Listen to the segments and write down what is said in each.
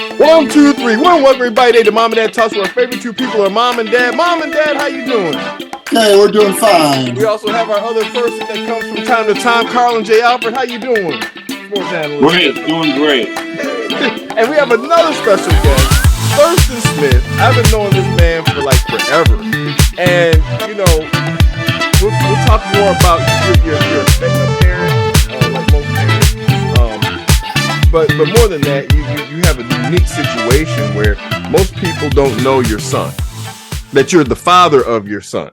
One, two, three. Welcome everybody to Mom and Dad Talks, where our favorite two people are Mom and Dad. Mom and Dad, how you doing? Hey, we're doing fine. We also have our other person that comes from time to time, Carlin J. Alfred. How you doing? Sports analyst. Great, doing great. And we have another special guest, Thurston Smith. I've been knowing this man for like forever. And, you know, we'll talk more about your parent, like most parents. But more than that, you have a unique situation where most people don't know your son, that you're the father of your son.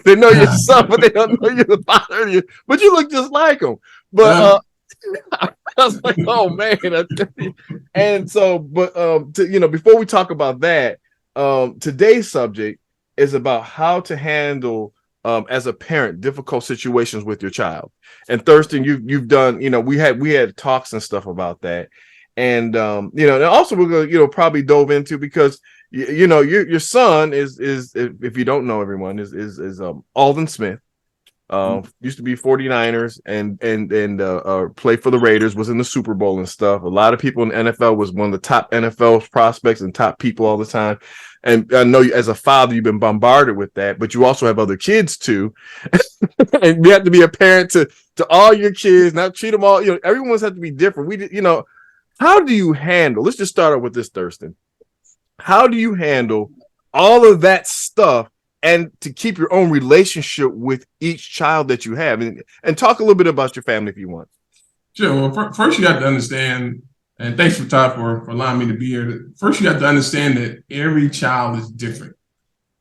They know your son, but they don't know you're the father of your. But you look just like him. But I was like, oh man. And so, but before we talk about that, today's subject is about how to handle as a parent difficult situations with your child. And Thurston, you've done, we had talks and stuff about that. And and also we're gonna probably dove into, because your son is if you don't know, everyone is Aldon Smith. Used to be 49ers and play for the Raiders, was in the Super Bowl and stuff. A lot of people in the NFL, was one of the top NFL prospects and top people all the time. And I know as a father, you've been bombarded with that, but you also have other kids too. And you have to be a parent to all your kids, not treat them all, everyone's have to be different. How do you handle, let's just start out with this, Thurston. How do you handle all of that stuff and to keep your own relationship with each child that you have? And talk a little bit about your family if you want. Sure. Well, first you have to understand, and thanks for Todd for allowing me to be here. First, you have to understand that every child is different.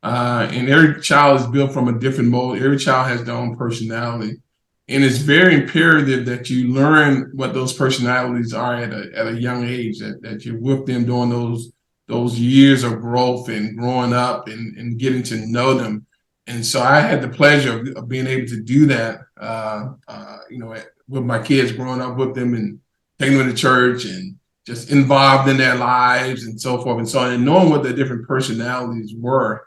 And every child is built from a different mold. Every child has their own personality. And it's very imperative that you learn what those personalities are at a young age, that you're with them during those years of growth and growing up and getting to know them. And so I had the pleasure of being able to do that, with my kids, growing up with them and taking them to church and just involved in their lives and so forth and so on, and knowing what their different personalities were.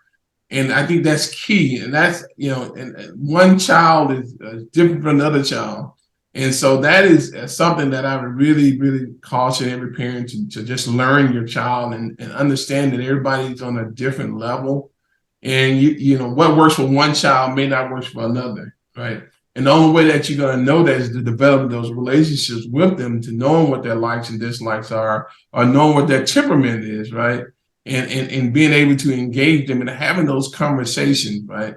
And I think that's key. And that's, and one child is different from another child. And so that is something that I would really, really caution every parent to just learn your child and understand that everybody's on a different level. And, what works for one child may not work for another, right? And the only way that you're going to know that is to develop those relationships with them, to knowing what their likes and dislikes are, or knowing what their temperament is, right? And being able to engage them and having those conversations, right?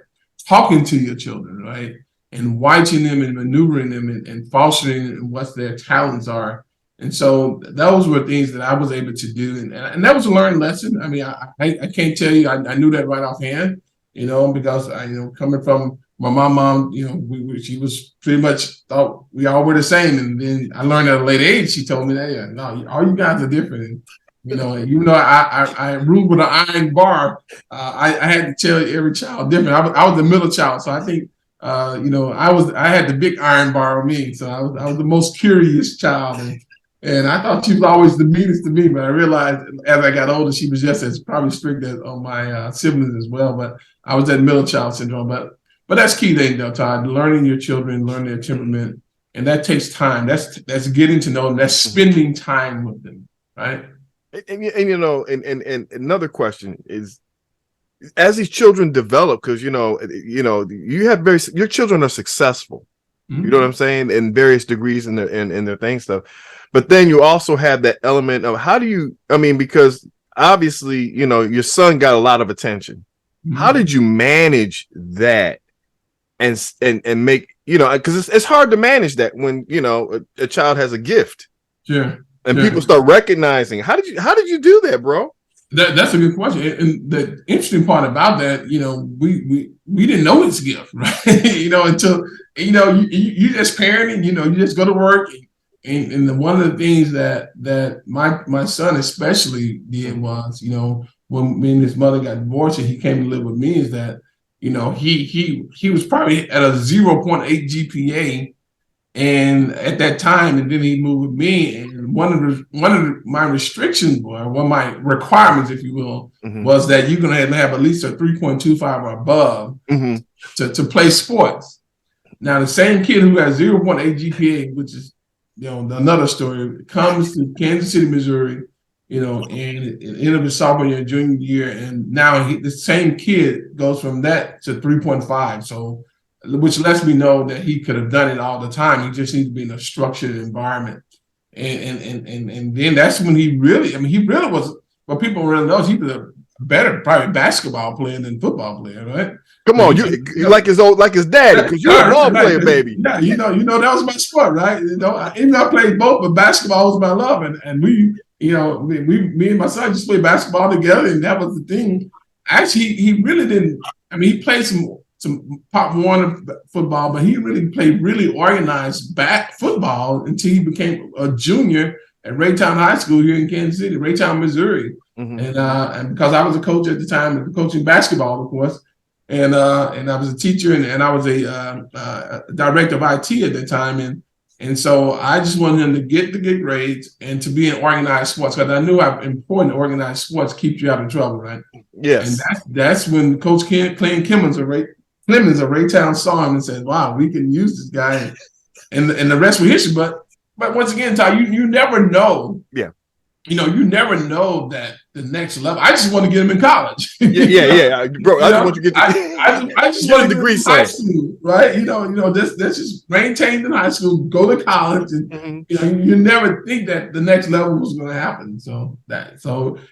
Talking to your children, right? And watching them and maneuvering them and fostering what their talents are. And so those were things that I was able to do. And that was a learned lesson. I mean, I can't tell you, I knew that right offhand, because coming from my mom, she was pretty much thought we all were the same. And then I learned at a late age, she told me that, no, all you guys are different. And, even though I ruled with an iron bar, I had to tell every child different. I was the middle child. So I think, I had the big iron bar on me. So I was the most curious child. And I thought she was always the meanest to me, but I realized as I got older, she was just as probably strict as on my siblings as well. But I was that middle child syndrome. But that's key then, Todd, learning your children, learning their temperament. And that takes time. That's getting to know them. That's spending time with them, right? And another question is, as these children develop, because you have your children are successful, mm-hmm. You know what I'm saying, in various degrees in their thing stuff, but then you also have that element of because obviously your son got a lot of attention. Mm-hmm. How did you manage that and make because it's hard to manage that when a child has a gift. Sure. And people start recognizing. How did you do that, bro? That's a good question. And the interesting part about that, we didn't know his gift, right? Until you just parenting, you just go to work. And one of the things that my son especially did was, when me and his mother got divorced and he came to live with me, is that he was probably at a 0.8 GPA. And at that time, and then he moved with me. And one of my restrictions, or one of my requirements, if you will, mm-hmm. was that you're going to have at least a 3.25 or above mm-hmm. to play sports. Now, the same kid who has 0.8 GPA, which is another story, comes to Kansas City, Missouri, and it ended up his sophomore year, junior year, and now the same kid goes from that to 3.5. So, which lets me know that he could have done it all the time. He just needs to be in a structured environment. And then that's when he really was, what people really know is he was a better probably basketball player than football player, right? Come on, you like his daddy, because you're a ball player, baby. Yeah, that was my sport, right? Even though I played both, but basketball was my love, and we, me and my son just played basketball together, and that was the thing. Actually, he really didn't. I mean, he played some Pop Warner football, but he really played really organized football until he became a junior at Raytown High School here in Kansas City, Raytown, Missouri. Mm-hmm. And because I was a coach at the time, coaching basketball, of course, and I was a teacher and I was a director of IT at that time, and so I just wanted him to get the good grades and to be in organized sports, because I knew how important organized sports keeps you out of trouble, right? Yes. And that's when Coach Clayton Clemens of Raytown saw him and said, "Wow, we can use this guy," and the rest was history. But once again, Ty, you never know. Yeah. You never know that the next level. I just want to get him in college. Yeah, bro. I just want you to get. I just want a degree high school, right? This just maintained in high school, go to college, and you never think that the next level was going to happen. So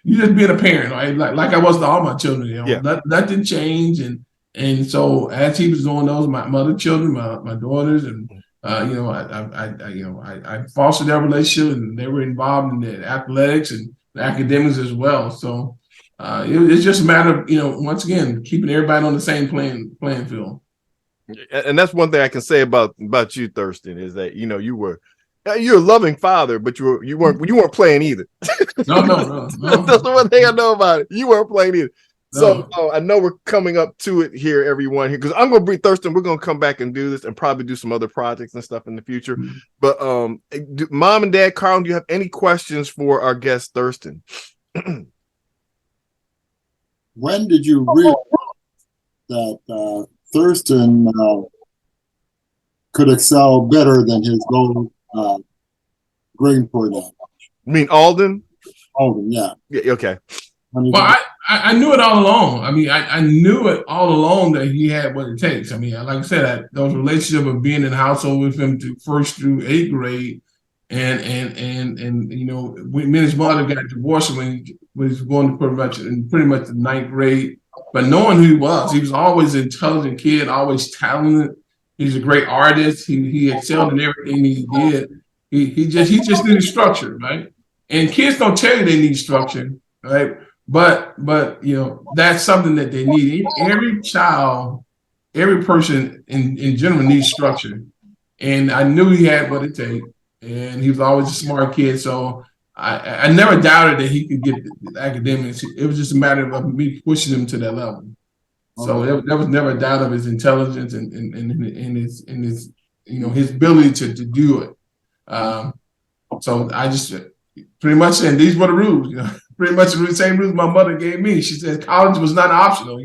you just being a parent, right? Like I was to all my children. Nothing changed, and so as he was doing those, my other children, my daughters, and I fostered their relationship, and they were involved in the athletics and the academics as well. So it's just a matter of, once again, keeping everybody on the same playing field. And that's one thing I can say about you, Thurston, is that you're a loving father, but you weren't playing either. No. That's the one thing I know about it. You weren't playing either. So I know we're coming up to it here, everyone, here, because I'm going to bring Thurston. We're going to come back and do this and probably do some other projects and stuff in the future. Mm-hmm. But Mom and Dad, Carlin, do you have any questions for our guest, Thurston? When did you realize that Thurston could excel better than his low grade point average? You mean Aldon? Aldon, yeah. Yeah. Okay. Well, I knew it all along. I mean, I knew it all along that he had what it takes. I mean, like I said, those relationship of being in the household with him to 1st through 8th grade, and when me and his mother got divorced when he was going to pretty much the 9th grade. But knowing who he was always an intelligent kid, always talented. He's a great artist. He excelled in everything he did. He just needed structure, right? And kids don't tell you they need structure, right? But that's something that they need. Every child, every person in general needs structure. And I knew he had what it takes, and he was always a smart kid. So I never doubted that he could get the academics. It was just a matter of me pushing him to that level. So there was never a doubt of his intelligence and his his ability to do it. So I just pretty much said these were the rules. Pretty much the same rules my mother gave me. She said college was not optional. I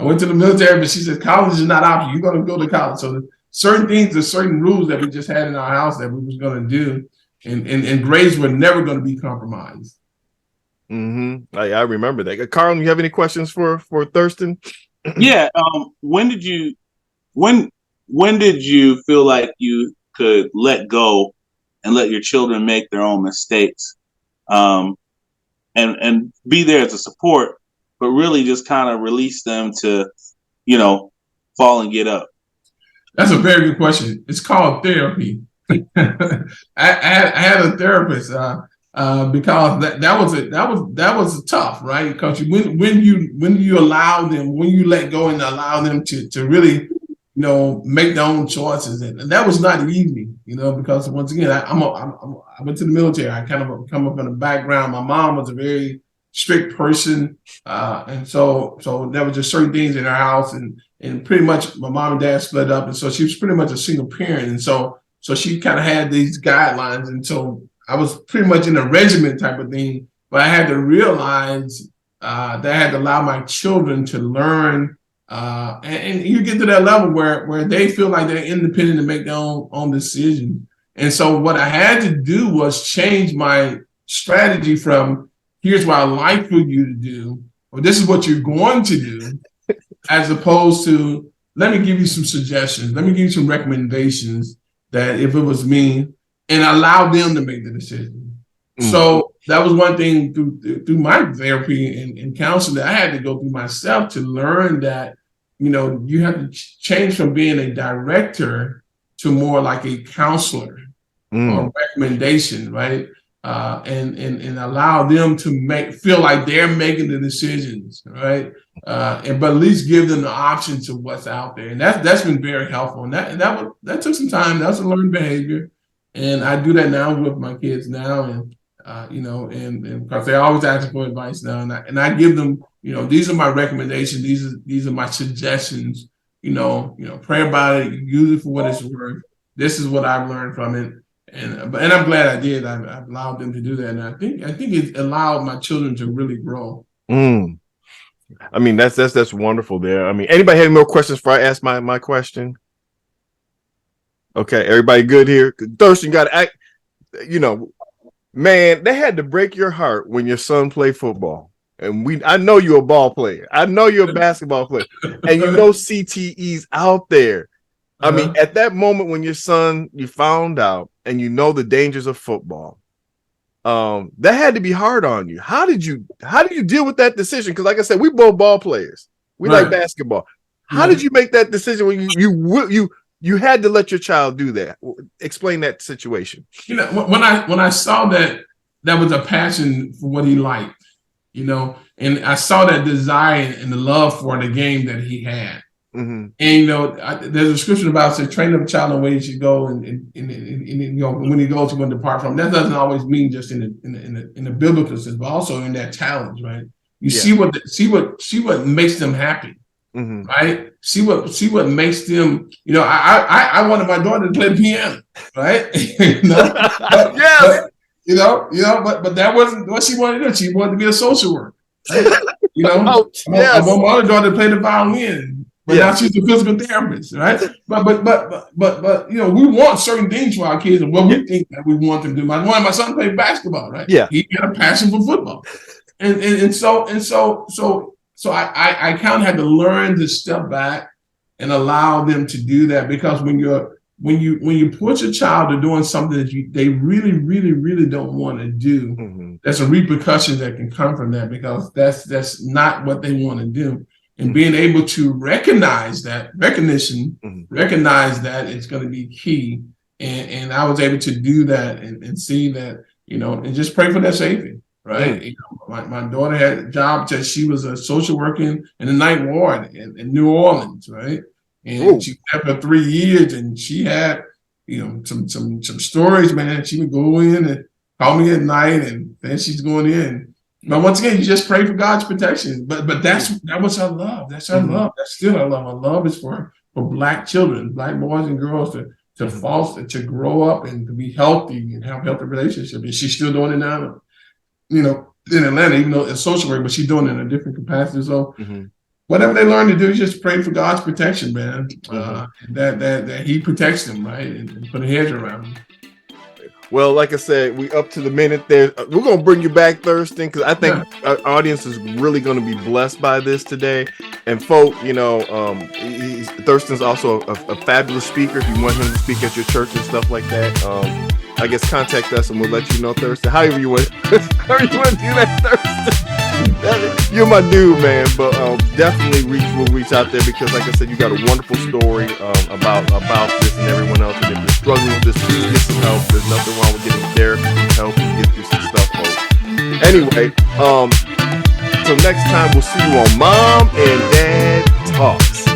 went to the military, but she said college is not optional. You're going to go to college. So certain things, there's certain rules that we just had in our house that we was going to do, and grades were never going to be compromised. Mm-hmm. I remember that. Carlin, you have any questions for Thurston? Yeah. When did you feel like you could let go and let your children make their own mistakes? And be there as a support, but really just kind of release them to, fall and get up? That's a very good question. It's called therapy. I had a therapist because that was tough, right? Because when you allow them, when you let go and allow them to really make their own choices, and that was not easy, because once again, I went to the military. I kind of come up in a background. My mom was a very strict person, and so there were just certain things in our house, and pretty much my mom and dad split up, and so she was pretty much a single parent, and so she kind of had these guidelines, and so I was pretty much in a regiment type of thing, but I had to realize that I had to allow my children to learn. And you get to that level where they feel like they're independent to make their own decision. And so what I had to do was change my strategy from here's what I like for you to do, or this is what you're going to do, as opposed to let me give you some suggestions, let me give you some recommendations that if it was me, and allow them to make the decision. So that was one thing through my therapy and counseling that I had to go through myself to learn that, you have to change from being a director to more like a counselor or recommendation, right? And allow them to feel like they're making the decisions, right? But at least give them the options of what's out there, and that's been very helpful. And that took some time. That's a learned behavior, and I do that now with my kids now, and and because they're always asking for advice now, and I give them, these are my recommendations, these are my suggestions. Pray about it, use it for what it's worth. This is what I've learned from it. And I'm glad I did. I've allowed them to do that, and I think it allowed my children to really grow. I mean, that's wonderful. There. I mean, anybody have any more questions before I ask my question? Okay, everybody good here. Thurston, got to act. Man, they had to break your heart when your son played football, and I know you're a ball player. I know you're a basketball player, and CTE's out there. I mean, at that moment when you found out and the dangers of football, that had to be hard on you. How did you deal with that decision? Because like I said, we both ball players. We like basketball. How did you make that decision when you had to let your child do that? Explain that situation. When I saw that was a passion for what he liked, and I saw that desire and the love for the game that he had. And there's a scripture about train up a child in the way he should go, and when he goes, he won't depart from. That doesn't always mean just in the biblical sense, but also in that challenge, right? You see what makes them happy, right? See what makes them. I wanted my daughter to play piano, right? But that wasn't what she wanted to do. She wanted to be a social worker. Right? I want my other daughter to play the violin. But now she's a physical therapist, right? But we want certain things for our kids and what we think that we want them to do. My son played basketball, right? Yeah. He had a passion for football. And so I kind of had to learn to step back and allow them to do that, because when you put your child to doing something that they really, really, really don't want to do, there's a repercussion that can come from that, because that's not what they want to do. And being able to recognize that is going to be key. And I was able to do that and see that, and just pray for their safety, right? My daughter had a job that she was a social worker in the night ward in New Orleans, right? And she was there for 3 years, and she had, some stories, man. She would go in and call me at night, and then she's going in. But once again, you just pray for God's protection. But that was her love. That's her love. That's still her love. Her love is for Black children, Black boys and girls to foster, to grow up and to be healthy and have healthy relationships. And she's still doing it now, in Atlanta, even though it's social work, but she's doing it in a different capacity. So whatever they learn to do, just pray for God's protection, man. That He protects them, right, and put a hedge around them. Well, like I said, we up to the minute there. We're going to bring you back, Thurston, because I think our audience is really going to be blessed by this today. And folk, Thurston's also a fabulous speaker. If you want him to speak at your church and stuff like that, I guess contact us and we'll let you know, Thurston. However you want to do that, Thurston. You're my dude, man. But definitely we'll reach out there, because like I said, you got a wonderful story about this and everyone else. And if you're struggling with this, please get some help. There's nothing wrong with getting therapy, help, and get through some stuff, folks. Anyway, till next time, we'll see you on Mom and Dad Talks.